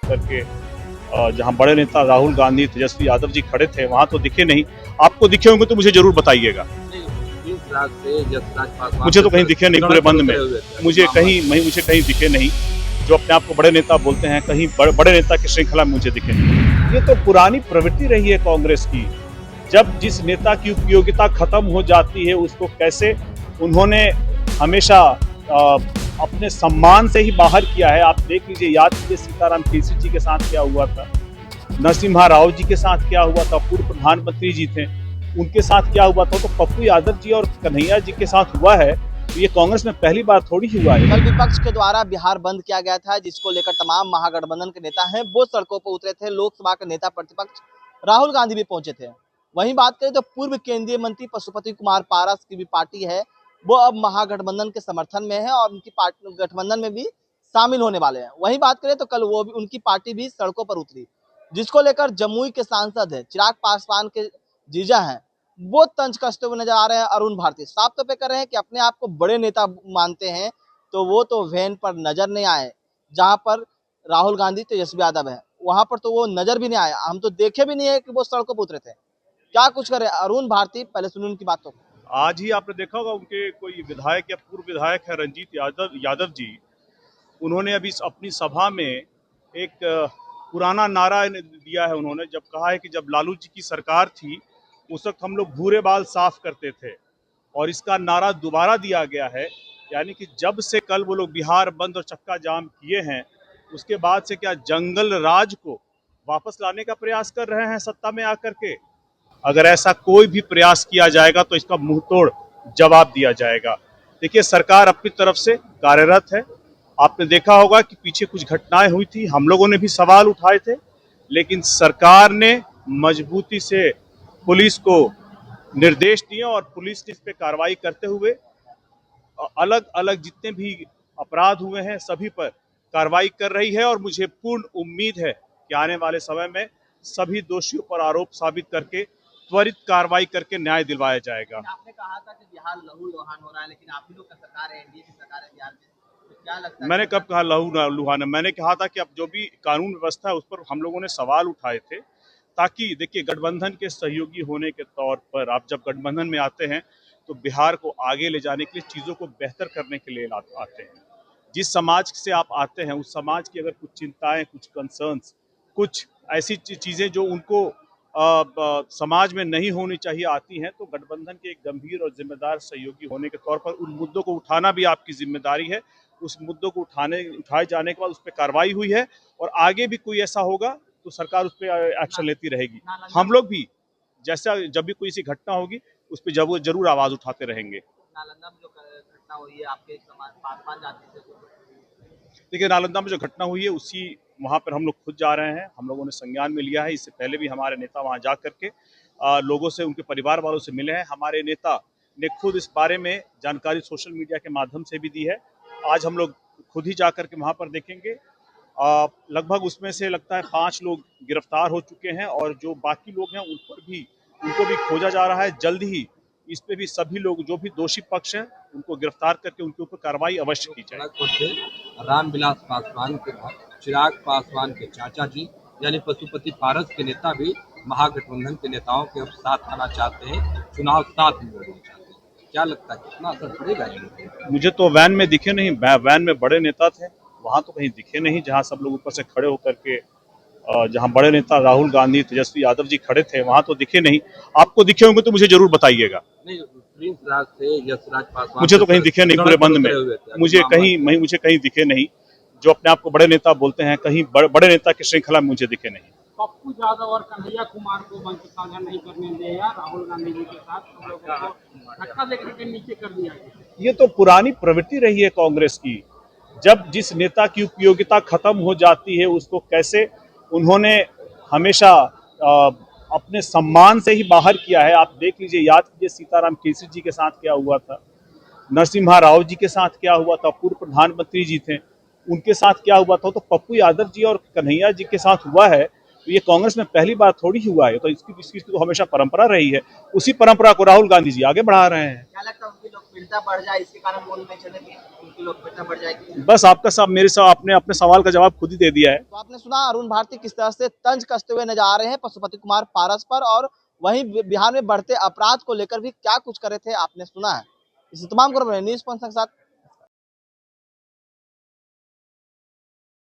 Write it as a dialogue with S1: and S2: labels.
S1: करके जहां बड़े नेता राहुल गांधी, तेजस्वी यादव जी खड़े थे, वहां तो दिखे नहीं। आपको दिखे होंगे तो मुझे जरूर बताइएगा। मुझे तो कहीं दिखे नहीं पूरे बंद में, मुझे कहीं दिखे नहीं। जो अपने आप को बड़े नेता बोलते हैं, कहीं बड़े नेता की श्रृंखला में मुझे दिखे नहीं। ये तो पुरानी प्रवृत्ति रही है कांग्रेस की। जब जिस नेता की उपयोगिता खत्म हो जाती है, उसको कैसे उन्होंने हमेशा अपने सम्मान से ही बाहर किया है। आप देख लीजिए, याद कीजिए सीताराम केसरी जी के साथ क्या हुआ था, नरसिम्हा राव जी के साथ क्या हुआ था, पूर्व प्रधानमंत्री जी थे, उनके साथ क्या हुआ था। तो पप्पू यादव जी और कन्हैया जी के साथ हुआ है, तो ये कांग्रेस में पहली बार थोड़ी ही हुआ है।
S2: कल विपक्ष के द्वारा बिहार बंद किया गया था, जिसको लेकर तमाम महागठबंधन के नेता हैं वो सड़कों पर उतरे थे। लोकसभा के नेता प्रतिपक्ष राहुल गांधी भी पहुंचे थे। वहीं बात करें तो पूर्व केंद्रीय मंत्री पशुपति कुमार पारस की भी पार्टी है, वो अब महागठबंधन के समर्थन में है और उनकी पार्टी गठबंधन में भी शामिल होने वाले हैं। वहीं बात करें तो कल वो भी उनकी पार्टी भी सड़कों पर उतरी, जिसको लेकर जमुई के सांसद है चिराग पासवान के जीजा हैं, वो तंज कसते हुए नजर आ रहे हैं। अरुण भारती साफ तौर पे कर रहे हैं कि अपने आप को बड़े नेता मानते हैं, तो वो तो वैन पर नजर नहीं आए। जहां पर राहुल गांधी तेजस्वी यादव है, वहां पर तो वो नजर भी नहीं आए। हम तो देखे भी नहीं है कि वो सड़कों पर उतरे थे। क्या कुछ करे अरुण भारती, पहले सुनिए उनकी बातों को।
S1: आज ही आपने देखा होगा, उनके कोई विधायक या पूर्व विधायक है रंजीत यादव जी, उन्होंने अभी अपनी सभा में एक पुराना नारा दिया है। उन्होंने जब कहा है कि जब लालू जी की सरकार थी, उस वक्त हम लोग भूरे बाल साफ करते थे, और इसका नारा दोबारा दिया गया है। यानी कि जब से कल वो लोग बिहार बंद और चक्का जाम किए हैं, उसके बाद से क्या जंगल राज को वापस लाने का प्रयास कर रहे हैं सत्ता में आकर के। अगर ऐसा कोई भी प्रयास किया जाएगा तो इसका मुंहतोड़ जवाब दिया जाएगा। देखिए, सरकार अपनी तरफ से कार्यरत है। आपने देखा होगा कि पीछे कुछ घटनाएं हुई थी, हम लोगों ने भी सवाल उठाए थे, लेकिन सरकार ने मजबूती से पुलिस को निर्देश दिए और पुलिस ने इस पे कार्रवाई करते हुए अलग अलग जितने भी अपराध हुए हैं सभी पर कार्रवाई कर रही है। और मुझे पूर्ण उम्मीद है कि आने वाले समय में सभी दोषियों पर आरोप साबित करके त्वरित कार्रवाई करके न्याय दिलवाया जाएगा।
S2: आपने कहा था कि बिहार लहू लुहान हो रहा है, लेकिन आप ही लोग का सरकार है, एनडीए की सरकार है बिहार में, तो क्या लगता है?
S1: मैंने कब कहा लहू लुहान? मैंने कहा था कि अब जो भी कानून व्यवस्था है उस पर हम लोगों ने सवाल उठाए थे, ताकि देखिए, गठबंधन के सहयोगी होने के तौर पर आप जब गठबंधन में आते हैं तो बिहार को आगे ले जाने के लिए, चीज़ों को बेहतर करने के लिए आते हैं। जिस समाज से आप आते हैं उस समाज की अगर कुछ चिंताएं, कुछ कंसर्न्स, कुछ ऐसी चीज़ें जो उनको समाज में नहीं होनी चाहिए आती हैं, तो गठबंधन के एक गंभीर और जिम्मेदार सहयोगी होने के तौर पर उन मुद्दों को उठाना भी आपकी जिम्मेदारी है। उस मुद्दों को उठाए जाने के बाद उस पर कार्रवाई हुई है, और आगे भी कोई ऐसा होगा तो सरकार उस पर एक्शन लेती रहेगी। हम लोग भी जैसा जब भी कोई ऐसी घटना होगी उस पर जरूर आवाज उठाते रहेंगे।
S2: नालंदा में जो घटना हुई है, आपके पासवान जाति से
S1: देखिए, नालंदा में जो घटना हुई है उसी वहाँ पर हम लोग खुद जा रहे हैं, हम लोगों ने संज्ञान में लिया है। इससे पहले भी हमारे नेता वहाँ जा करके लोगों से, उनके परिवार वालों से मिले हैं। हमारे नेता ने खुद इस बारे में जानकारी सोशल मीडिया के माध्यम से भी दी है। आज हम लोग खुद ही जा करके वहाँ पर देखेंगे। लगभग उसमें से लगता है 5 लोग गिरफ्तार हो चुके हैं, और जो बाकी लोग हैं उनको भी खोजा जा रहा है। जल्द ही इस पे भी सभी लोग जो भी दोषी पक्ष हैं उनको गिरफ्तार करके उनके ऊपर कार्रवाई अवश्य की जाए।
S3: रामविलास पासवान के बाद चिराग पासवान के चाचा जी यानी पशुपति पारस के नेता भी महागठबंधन के नेताओं के अब साथ आना चाहते हैं, चुनाव साथ में लड़ना चाहते हैं। क्या लगता है कितना असर पड़ेगा?
S1: मुझे तो वैन में दिखे नहीं, वैन में बड़े नेता थे, वहां तो कहीं दिखे नहीं। जहां सब लोग ऊपर से खड़े होकर के जहां बड़े नेता राहुल गांधी, तेजस्वी यादव जी खड़े थे, वहां तो दिखे नहीं। आपको दिखे होंगे तो मुझे जरूर बताइएगा। मुझे तो कहीं दिखे नहीं पूरे बंद में, मुझे कहीं दिखे नहीं। जो अपने आप को बड़े नेता बोलते हैं, कहीं बड़े नेता की श्रृंखला में मुझे दिखे नहीं।
S4: पप्पू यादव और कन्हैया कुमार को मंच साझा नहीं करने दिया राहुल गांधी जी के साथ, हम लोगों को धक्का देकर के नीचे कर दिया गया।
S1: ये तो पुरानी प्रवृत्ति रही है कांग्रेस की। जब जिस नेता की उपयोगिता खत्म हो जाती है, उसको कैसे उन्होंने हमेशा अपने सम्मान से ही बाहर किया है। आप देख लीजिए, याद कीजिए सीताराम केसरी जी के साथ क्या हुआ था, नरसिम्हा राव जी के साथ क्या हुआ था, पूर्व प्रधानमंत्री जी थे, उनके साथ क्या हुआ था। तो पप्पू यादव जी और कन्हैया जी के साथ हुआ है, तो ये कांग्रेस में पहली बार थोड़ी ही हुआ है, तो इसकी तो हमेशा परंपरा रही है। उसी परंपरा को राहुल गांधी जी आगे बढ़ा रहे हैं।
S2: क्या लगता है उनकी लोकप्रियता बढ़ जाए इसके कारण वोट नहीं चलेगी, उनकी लोकप्रियता बढ़ जाएगी?
S1: बस आपका सब मेरे साथ आपने अपने सवाल का जवाब खुद ही दे दिया है।
S2: तो आपने सुना अरुण भारती किस तरह से तंज कसते हुए नजर आ रहे हैं पशुपति कुमार पारस पर, और वहीं बिहार में बढ़ते अपराध को लेकर भी क्या कुछ करे थे आपने सुना है। इस तमाम खबरों न्यूज़ 5 के साथ